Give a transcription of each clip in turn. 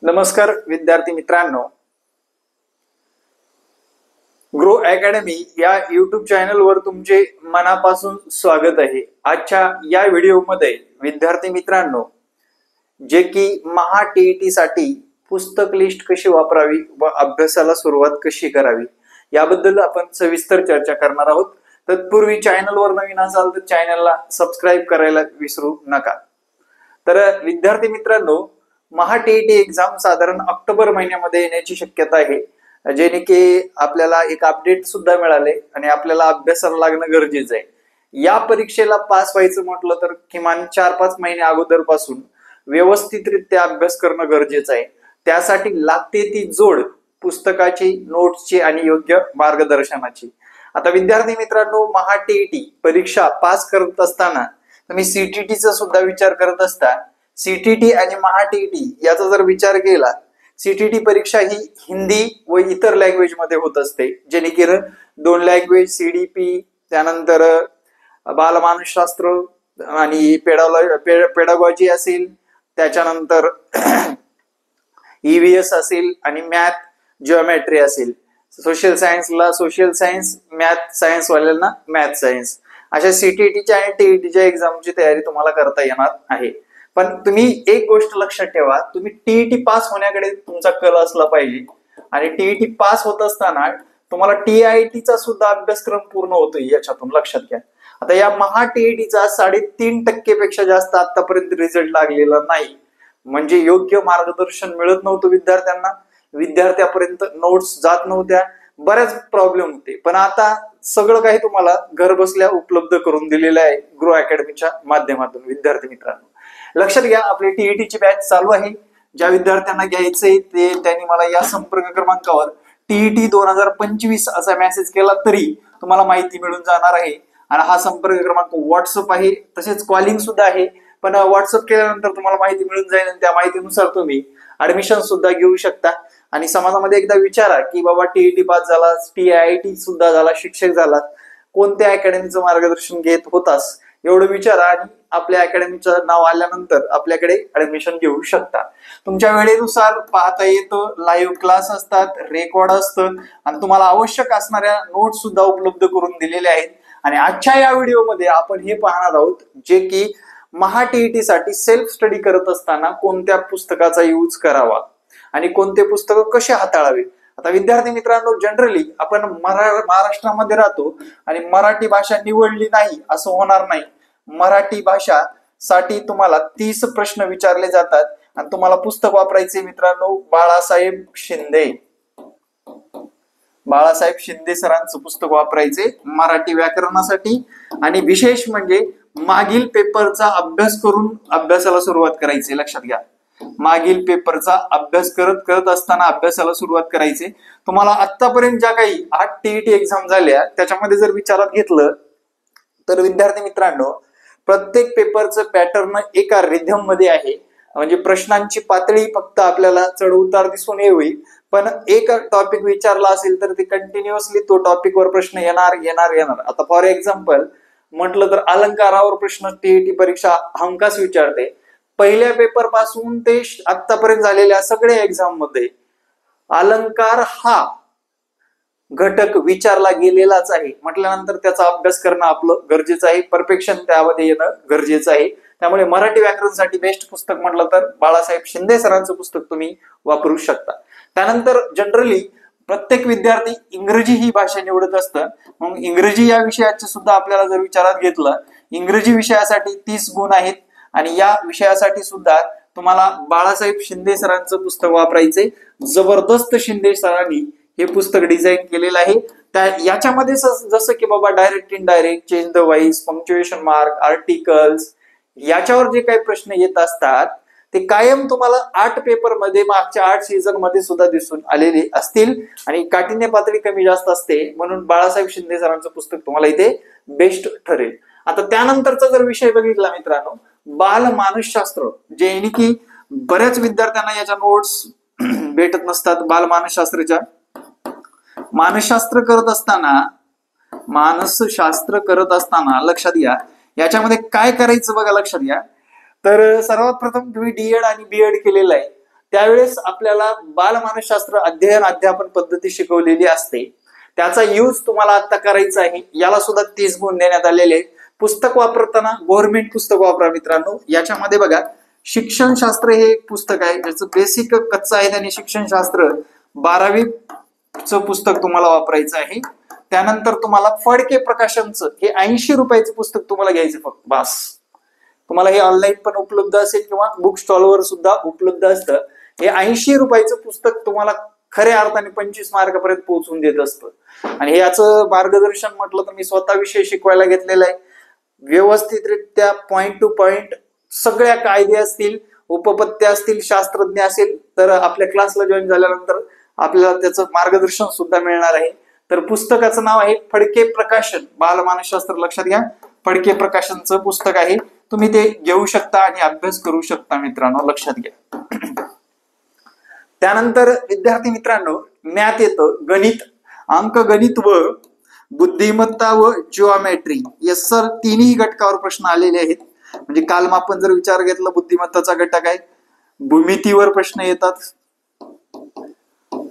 नमस्कार विद्यार्थी मित्रांनो, ग्रो अकॅडमी या युट्यूब चॅनलवर तुमचे मनापासून स्वागत आहे। आजच्या या व्हिडिओमध्ये विद्यार्थी मित्रांनो, जे की महा टीईटी साठी पुस्तक लिस्ट कशी वापरावी व अभ्यासाला सुरुवात कशी करावी याबद्दल आपण सविस्तर चर्चा करणार आहोत। तत्पूर्वी चॅनलवर नवीन असाल तर चॅनलला सबस्क्राइब करायला विसरू नका। तर विद्यार्थी मित्रांनो, महा टीईटी एक्झाम साधारण ऑक्टोबर महिन्यामध्ये येण्याची शक्यता आहे, जेणे की आपल्याला एक अपडेट सुद्धा मिळाले आणि आपल्याला अभ्यासाला लागणं गरजेचं आहे। या परीक्षेला पास व्हायचं म्हटलं तर किमान 4-5 महिने अगोदरपासून व्यवस्थितरित्या अभ्यास करणं गरजेचं आहे। त्यासाठी लागते ती जोड पुस्तकाची, नोट्सची आणि योग्य मार्गदर्शनाची। आता विद्यार्थी मित्रांनो, महा टीईटी परीक्षा पास करत असताना तुम्ही सीटीटीचा सुद्धा विचार करत असता। सीटीटी आणि महा टीईटी याचा जर विचार केला, सीटीटी परीक्षा ही हिंदी व इतर लँग्वेज मध्ये होत असते, जेणेकरून 2 लँग्वेज सीडीपी, त्यानंतर बालमानसशास्त्र आणि पेडागॉजी असेल, त्याच्यानंतर ईव्हीएस असेल आणि मॅथ जिओमेट्री असेल। सोशल सायन्सला सोशल सायन्स, मॅथ सायन्स वाल्यांना मॅथ सायन्स, अशा सीटीटीच्या आणि टीईटीच्या एक्झामची तयारी तुम्हाला करता येणार आहे। पण तुम्ही एक गोष्ट लक्षात ठेवा, तुम्ही टीईटी पास होण्याकडे तुमचा कल असला पाहिजे आणि टीईटी पास होत असताना तुम्हाला टीआयटीचा सुद्धा अभ्यासक्रम पूर्ण होतोय याच्यातून लक्षात घ्या। आता या महा टीईटीचा 3.5% पेक्षा जास्त आतापर्यंत रिझल्ट लागलेला नाही, म्हणजे योग्य मार्गदर्शन मिळत नव्हतं विद्यार्थ्यांना, विद्यार्थ्यापर्यंत नोट्स जात नव्हत्या, बऱ्याच प्रॉब्लेम होते। पण आता सगळं काही तुम्हाला घर बसल्या उपलब्ध करून दिलेलं आहे ग्रो अकॅडमीच्या माध्यमातून। विद्यार्थी मित्रांनो, लक्षात घ्या, आपली टीईटीची बॅच चालू आहे। ज्या विद्यार्थ्यांना घ्यायचंय त्यांनी मला या संपर्क क्रमांकावर टीईटी 2025 असा मेसेज केला तरी तुम्हाला माहिती मिळून जाणार आहे। आणि हा संपर्क क्रमांक व्हॉट्सअप आहे, तसेच कॉलिंग सुद्धा आहे। पण व्हॉट्सअप केल्यानंतर तुम्हाला माहिती मिळून जाईल आणि त्या माहितीनुसार तुम्ही ऍडमिशन सुद्धा घेऊ शकता। आणि समाजामध्ये एकदा विचारा की बाबा टीईटी पास झाला, टीआयटी सुद्धा झाला, शिक्षक झाला, कोणत्या अकॅडमीचं मार्गदर्शन घेत होतास एवढं विचारा आणि आपल्या अकॅडमीचं नाव आल्यानंतर आपल्याकडे ऍडमिशन घेऊ शकता। तुमच्या वेळेनुसार पाहता येतं, लाईव्ह क्लास असतात, रेकॉर्ड असतं आणि तुम्हाला आवश्यक असणाऱ्या नोट्स सुद्धा उपलब्ध करून दिलेल्या आहेत। आणि आजच्या या व्हिडिओमध्ये आपण हे पाहणार आहोत, जे की महा टीईटी साठी सेल्फ स्टडी करत असताना कोणत्या पुस्तकाचा यूज करावा आणि कोणते पुस्तक कसे हाताळावे। आता विद्यार्थी मित्रांनो, जनरली आपण महाराष्ट्रामध्ये राहतो आणि मराठी भाषा निवडली नाही असं होणार नाही। मराठी भाषा साठी तुम्हाला 30 प्रश्न विचारले जातात आणि तुम्हाला पुस्तक वापरायचे मित्रांनो, बाळासाहेब शिंदे सरांचं पुस्तक वापरायचे मराठी व्याकरणासाठी। आणि विशेष म्हणजे मागील पेपरचा अभ्यास करून अभ्यासाला सुरुवात करायची। लक्षात घ्या, मागील पेपरचा अभ्यास करत असताना अभ्यासाला सुरुवात करायची। तुम्हाला आतापर्यंत ज्या काही 8 टीईटी एक्झाम झाल्या त्याच्यामध्ये जर विचारात घेतलं तर विद्यार्थी मित्रांनो, प्रत्येक पेपरचं पॅटर्न एका रिदम मध्ये आहे, म्हणजे प्रश्नांची पातळी फक्त आपल्याला चढ उतार दिसून येईल। पण एक टॉपिक विचारला असेल तर ते कंटिन्युअसली तो टॉपिकवर प्रश्न येणार। आता फॉर एक्झाम्पल म्हटलं तर अलंकारावर प्रश्न टीईटी परीक्षा हमखास विचारते। पहिल्या पेपर पासून ते आतापर्यंत झालेल्या सगळ्या एक्झाम मध्ये अलंकार हा घटक विचारला गेलेलाच आहे, म्हटल्यानंतर त्याचा अभ्यास करणं आपलं गरजेचं आहे, परफेक्शन त्यामध्ये येणं गरजेचं आहे। त्यामुळे मराठी व्याकरणासाठी बेस्ट पुस्तक म्हटलं तर बाळासाहेब शिंदे सरांचं पुस्तक तुम्ही वापरू शकता। त्यानंतर जनरली प्रत्येक विद्यार्थी इंग्रजी ही भाषा निवडत असतं, मग इंग्रजी या विषयाचे सुद्धा आपल्याला जर विचारात घेतलं, इंग्रजी विषयासाठी 30 गुण आहेत आणि या विषयासाठी सुद्धा तुम्हाला बाळासाहेब शिंदे सरांचं पुस्तक वापरायचे। जबरदस्त शिंदे सरांनी हे पुस्तक डिझाईन केलेलं आहे। याच्यामध्ये जसं की बाबा direct indirect, change the voice, punctuation mark, articles, याच्यावर जे काही प्रश्न येत असतात ते कायम तुम्हाला 8 पेपर मध्ये मागच्या 8 सीझन मध्ये सुद्धा दिसून आलेले असतील आणि काठिण्य पातळी कमी जास्त असते, म्हणून बाळासाहेब शिंदे सरांचं पुस्तक तुम्हाला इथे बेस्ट ठरेल। आता त्यानंतरचा जर विषय बघितला मित्रांनो, बालमानसशास्त्र, जे की बऱ्याच विद्यार्थ्यांना याच्या नोट्स भेटत नसतात। बालमानसशास्त्राच्या मानसशास्त्र करत असताना लक्षात घ्या, याच्यामध्ये काय करायचं बघा, लक्षात घ्या। तर सर्वात प्रथम तुम्ही डीएड आणि बीएड केलेलं आहे, त्यावेळेस आपल्याला बालमानसशास्त्र अध्ययन अध्यापन पद्धती शिकवलेली असते. त्याचा यूज तुम्हाला आता करायचा आहे. याला सुद्धा 30 गुण देण्यात आलेले आहेत. पुस्तक वापरताना गव्हर्नमेंट पुस्तक वापरा मित्रांनो. याच्यामध्ये बघा, शिक्षणशास्त्र हे एक पुस्तक आहे ज्याचं बेसिक कच्चं आहे आणि शिक्षणशास्त्र 12वीचं पुस्तक तुम्हाला वापरायचं आहे. त्यानंतर तुम्हाला फडके प्रकाशनचं हे 80 रुपयाचं पुस्तक तुम्हाला घ्यायचं फक्त बास. तुम्हाला हे ऑनलाईन पण उपलब्ध असेल किंवा बुक स्टॉलवर सुद्धा उपलब्ध असतं. हे 80 रुपयाचं पुस्तक तुम्हाला खऱ्या अर्थाने 25 मार्कापर्यंत पोहोचून देत असतं. आणि याचं मार्गदर्शन म्हटलं तर मी स्वतः विषय शिकवायला घेतलेला आहे. व्यवस्थितरित्या पॉइंट टू पॉइंट सगळ्या कायदे असतील, उपपत्ती असतील, शास्त्रज्ञ असेल तर आपल्या क्लासला जॉईन झाल्यानंतर आपल्याला त्याचं मार्गदर्शन सुद्धा मिळणार आहे. तर पुस्तकाचं नाव आहे फडके प्रकाशन बालमानसशास्त्र. लक्षात घ्या, फडके प्रकाशनचं पुस्तक आहे. तुम्ही ते घेऊ शकता आणि अभ्यास करू शकता मित्रांनो, लक्षात घ्या. त्यानंतर विद्यार्थी मित्रांनो, मॅथ येतं, गणित, अंकगणित व बुद्धिमत्ता व जिओमेट्री या सर तिन्ही घटकावर प्रश्न आलेले आहेत. म्हणजे कालमापन जर विचार घेतला बुद्धिमत्ताचा घटक आहे. भूमितीवर प्रश्न येतात,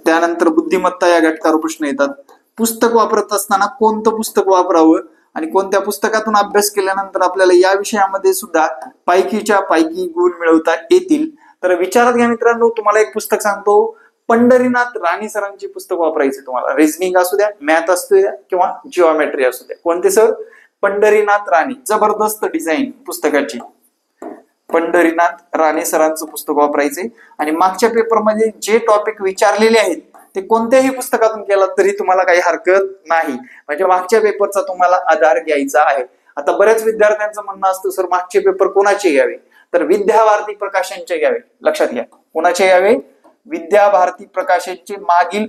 त्यानंतर बुद्धिमत्ता या घटकावर प्रश्न येतात. पुस्तक वापरत असताना कोणतं पुस्तक वापरावं आणि कोणत्या पुस्तकातून अभ्यास केल्यानंतर आपल्याला या विषयामध्ये सुद्धा पैकीच्या पैकी गुण मिळवता येतील. तर विचारात घ्या मित्रांनो. तुम्हाला एक पुस्तक सांगतो, पंढरीनाथ राणी सरांची पुस्तक वापरायचे तुम्हाला. रिझनिंग असू द्या, मॅथ असू द्या किंवा जिओमेट्री असू द्या. कोणते सर? पंढरीनाथ राणी. जबरदस्त डिझाईन पुस्तकाची. पंढरीनाथ राणे सरांचं पुस्तक वापरायचे. आणि मागच्या पेपरमध्ये जे टॉपिक विचारलेले आहेत ते कोणत्याही पुस्तकातून केला तरी तुम्हाला काही हरकत नाही. म्हणजे मागच्या पेपरचा तुम्हाला आधार घ्यायचा आहे. आता बऱ्याच विद्यार्थ्यांचं म्हणणं असतं, सर मागचे पेपर कोणाचे घ्यावे? तर विद्याभारती प्रकाशनचे घ्यावे. लक्षात घ्या, कोणाचे घ्यावे? विद्याभारती प्रकाशनचे मागील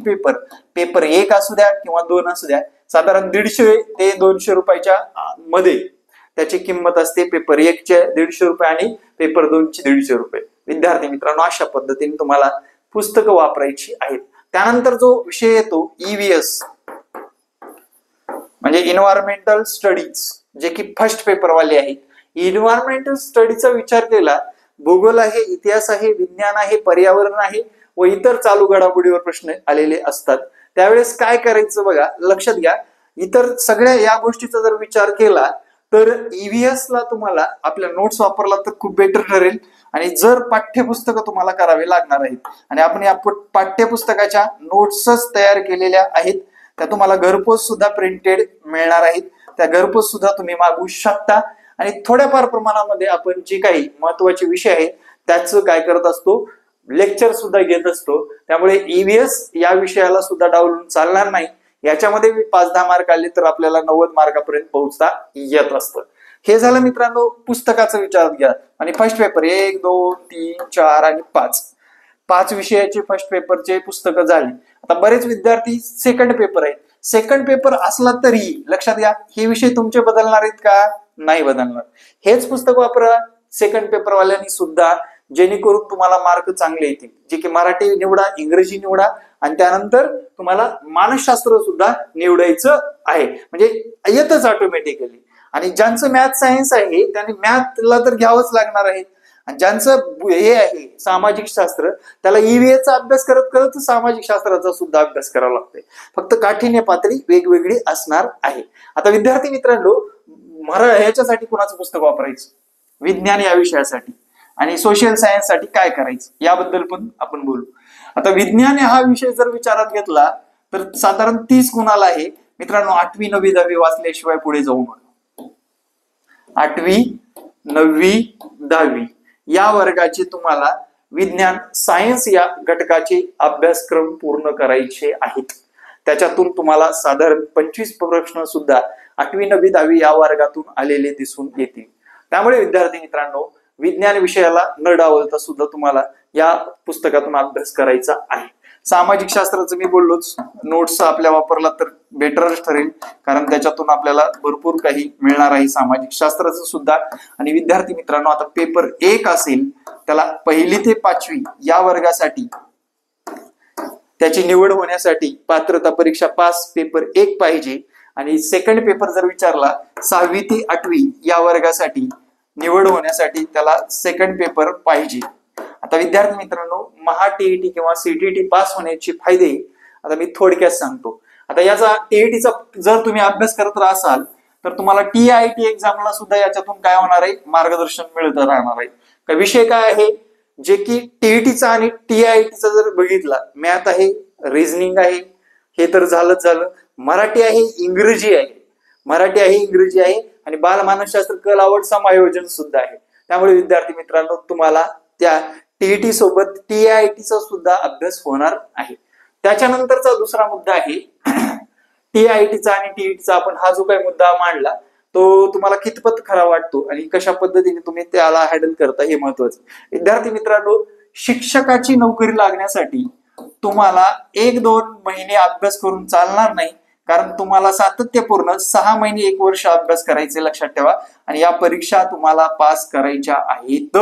पेपर 1 असू द्या किंवा 2 असू द्या, साधारण 150 ते 200 रुपयाच्या मध्ये त्याची किंमत असते. पेपर 1 चे 150 रुपये आणि पेपर 2 चे 150 रुपये. विद्यार्थी मित्रांनो, अशा पद्धतीने तुम्हाला पुस्तकं वापरायची आहेत. त्यानंतर जो विषय येतो EVS म्हणजे इन्व्हायरमेंटल स्टडीज, जे की फर्स्ट पेपर वाले आहेत. इन्व्हायरमेंटल स्टडीचा विचार केला, भूगोल आहे, इतिहास आहे, विज्ञान आहे, पर्यावरण आहे व इतर चालू घडामोडीवर प्रश्न आलेले असतात. त्यावेळेस काय करायचं बघा, लक्षात घ्या. इतर सगळ्या या गोष्टीचा जर विचार केला तर EVS ला तुम्हाला आपल्या नोट्स वापरला तर खूप बेटर ठरेल. आणि जर पाठ्यपुस्तकं तुम्हाला करावे लागणार आहेत आणि आपण या पाठ्यपुस्तकाच्या नोट्सच तयार केलेल्या आहेत, त्या तुम्हाला घरपोच सुद्धा प्रिंटेड मिळणार आहेत. त्या घरपोच सुद्धा तुम्ही मागवू शकता. आणि थोड्याफार प्रमाणामध्ये आपण जे काही महत्वाचे विषय आहेत त्याचं काय करत असतो, लेक्चर सुद्धा घेत असतो. त्यामुळे EVS या विषयाला सुद्धा डावलून चालणार नाही. याच्यामध्ये 5-10 मार्क आले तर आपल्याला 90 मार्कापर्यंत पोहोचता येत असतं. हे झालं मित्रांनो पुस्तकाचं विचारात घ्या. आणि फर्स्ट पेपर 1, 2, 3, 4 आणि 5 विषयाचे फर्स्ट पेपरचे पुस्तकं झाली. आता बरेच विद्यार्थी सेकंड पेपर आहेत. सेकंड पेपर असला तरी लक्षात घ्या, हे विषय तुमचे बदलणार आहेत का? नाही बदलणार. हेच पुस्तक वापरा सेकंड पेपर वाल्यांनी सुद्धा, जेणेकरून तुम्हाला मार्क चांगले येतील. जे की मराठी निवडा, इंग्रजी निवडा आणि त्यानंतर तुम्हाला मानसशास्त्र सुद्धा निवडायचं आहे. म्हणजे येतच ऑटोमॅटिकली. आणि ज्यांचं मॅथ सायन्स आहे त्यांनी मॅथला तर घ्यावंच लागणार आहे. आणि ज्यांचं हे आहे सामाजिक शास्त्र, त्याला EVS चा अभ्यास करत करत सामाजिक शास्त्राचा सुद्धा अभ्यास करावा लागतोय. फक्त काठिण्य पातळी वेगवेगळी असणार आहे. आता विद्यार्थी मित्रांनो, ह्याच्यासाठी कोणाचं पुस्तक वापरायचं? विज्ञान या विषयासाठी आणि सोशल सायन्स साठी काय करायचं याबद्दल पण आपण बोलू. आता विज्ञान हा विषय जर विचारात घेतला तर साधारण 30 गुणाला आहे मित्रांनो. 8वी 9वी 10वी वाचल्याशिवाय पुढे जाऊ नका. 8वी 9वी 10वी या वर्गाचे तुम्हाला विज्ञान सायन्स या घटकाचे अभ्यासक्रम पूर्ण करायचे आहेत. त्याच्यातून तुम्हाला साधारण 25 प्रश्न सुद्धा 8वी 9वी 10वी या वर्गातून आलेले दिसून येतील. त्यामुळे विद्यार्थी मित्रांनो, विज्ञान विषयाला न डावलता सुद्धा तुम्हाला या पुस्तकातून अभ्यास करायचा आहे. सामाजिक शास्त्राचं मी बोललोच, नोट्स आपल्या वापरला तर बेटरच ठरेल, कारण त्याच्यातून आपल्याला भरपूर काही मिळणार आहे सामाजिक शास्त्राचं सुद्धा. आणि विद्यार्थी मित्रांनो, आता पेपर 1 असेल त्याला 1ली ते 5वी या वर्गासाठी त्याची निवड होण्यासाठी पात्रता परीक्षा पास पेपर 1 पाहिजे. आणि सेकंड पेपर जर विचारला 6वी ते 8वी या वर्गासाठी निवड होण्यासाठी त्याला सेकंड पेपर पाहिजे. आता विद्यार्थी मित्रांनो, महा टीईटी किंवा सीटीईटी पास होण्याचे फायदे आता मी थोडक्यात सांगतो. आता याचा टीईटीचा जर तुम्ही अभ्यास करत राहाल तर तुम्हाला टीआयटी एक्झामला सुद्धा याच्यातून काय होणार आहे, मार्गदर्शन मिळत राहणार आहे. का विषय काय आहे, जे की टीईटीचा आणि टीआयटीचा जर बघितला, मॅथ आहे, रिझनिंग आहे, हे तर झालंच झालं, मराठी आहे, इंग्रजी आहे, मराठी आहे, इंग्रजी आहे आणि बालमानसशास्त्र कल आवड समायोजन सुद्धा आहे. त्यामुळे विद्यार्थी मित्रांनो तुम्हाला त्या टीईटी सोबत टीआयटीचा सुद्धा अभ्यास होणार आहे. त्याच्यानंतरचा दुसरा मुद्दा आहे टीआयटीचा आणि टीईटीचा. आपण हा जो काही मुद्दा मांडला तो तुम्हाला कितपत खरा वाटतो आणि कशा पद्धतीने तुम्ही त्याला हँडल करता हे महत्वाचं. विद्यार्थी मित्रांनो, शिक्षकाची नोकरी लागण्यासाठी तुम्हाला 1-2 महिने अभ्यास करून चालणार नाही, कारण तुम्हाला सातत्यपूर्ण 6 महिने 1 वर्ष अभ्यास करायचे, लक्षात ठेवा. आणि या परीक्षा तुम्हाला पास करायच्या आहेत.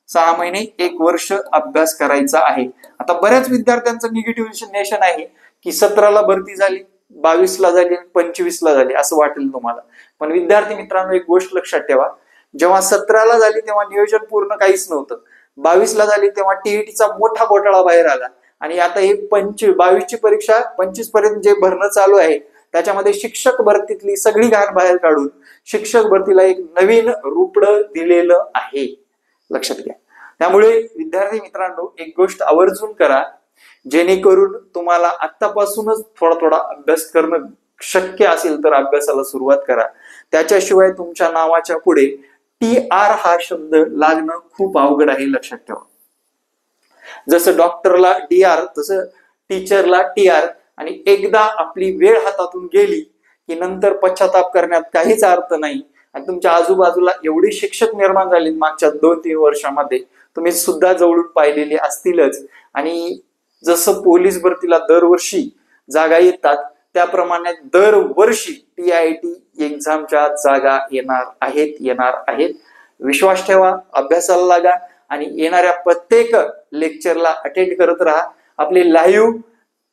6 महिने 1 वर्ष अभ्यास करायचा आहे. आता बऱ्याच विद्यार्थ्यांचं निगेटिव्ह आहे की 17ला भरती झाली, 22ला झाली, 25ला झाली असं वाटेल तुम्हाला. पण विद्यार्थी मित्रांनो, एक गोष्ट लक्षात ठेवा, जेव्हा 17ला झाली तेव्हा नियोजन पूर्ण काहीच नव्हतं, 22ला झाली तेव्हा टीईटीचा मोठा घोटाळा बाहेर आला आणि आता हे 22ची परीक्षा 25 पर्यंत जे भरणं चालू आहे त्याच्यामध्ये शिक्षक भरतीतली सगळी घाण बाहेर काढून शिक्षक भरतीला एक नवीन रूपडं दिलेलं आहे, लक्षात घ्या. त्यामुळे विद्यार्थी मित्रांनो, एक गोष्ट आवर्जून करा, जेणेकरून तुम्हाला आतापासूनच थोडा थोडा अभ्यास करणं शक्य असेल तर अभ्यासाला सुरुवात करा. त्याच्याशिवाय तुमच्या नावाच्या पुढे TR हा शब्द लागणं खूप अवघड आहे, लक्षात ठेवा. जसं डॉक्टरला DR तसं टीचरला TR. आणि एकदा आपली वेळ हातातून गेली की नंतर पश्चाताप करण्यात काहीच अर्थ नाही. आणि तुमच्या आजूबाजूला एवढे शिक्षक निर्माण झाले मागच्या 2-3 वर्षामध्ये, तुम्ही सुद्धा जवळून पाहिलेले असतीलच. आणि जसं पोलीस भरतीला दरवर्षी जागा येतात त्याप्रमाणे दरवर्षी TIT एक्झामच्या जागा येणार आहेत. विश्वास ठेवा, अभ्यासाला लागा आणि येणाऱ्या प्रत्येक लेक्चरला अटेंड करत राहा. आपले लाईव्ह,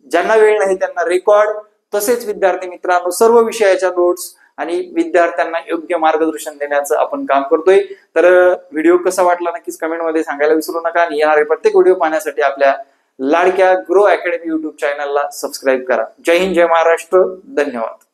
ज्यांना वेळ नाही त्यांना रेकॉर्ड, तसेच विद्यार्थी मित्रांनो सर्व विषयाच्या नोट्स आणि विद्यार्थ्यांना योग्य मार्गदर्शन देण्याचं आपण काम करतोय. तर व्हिडिओ कसा वाटला नक्कीच कमेंटमध्ये सांगायला विसरू नका. आणि येणारे प्रत्येक व्हिडिओ पाहण्यासाठी आपल्या लाडक्या ग्रो अकॅडमी YouTube चॅनलला सबस्क्राईब करा. जय हिंद, जय महाराष्ट्र, धन्यवाद.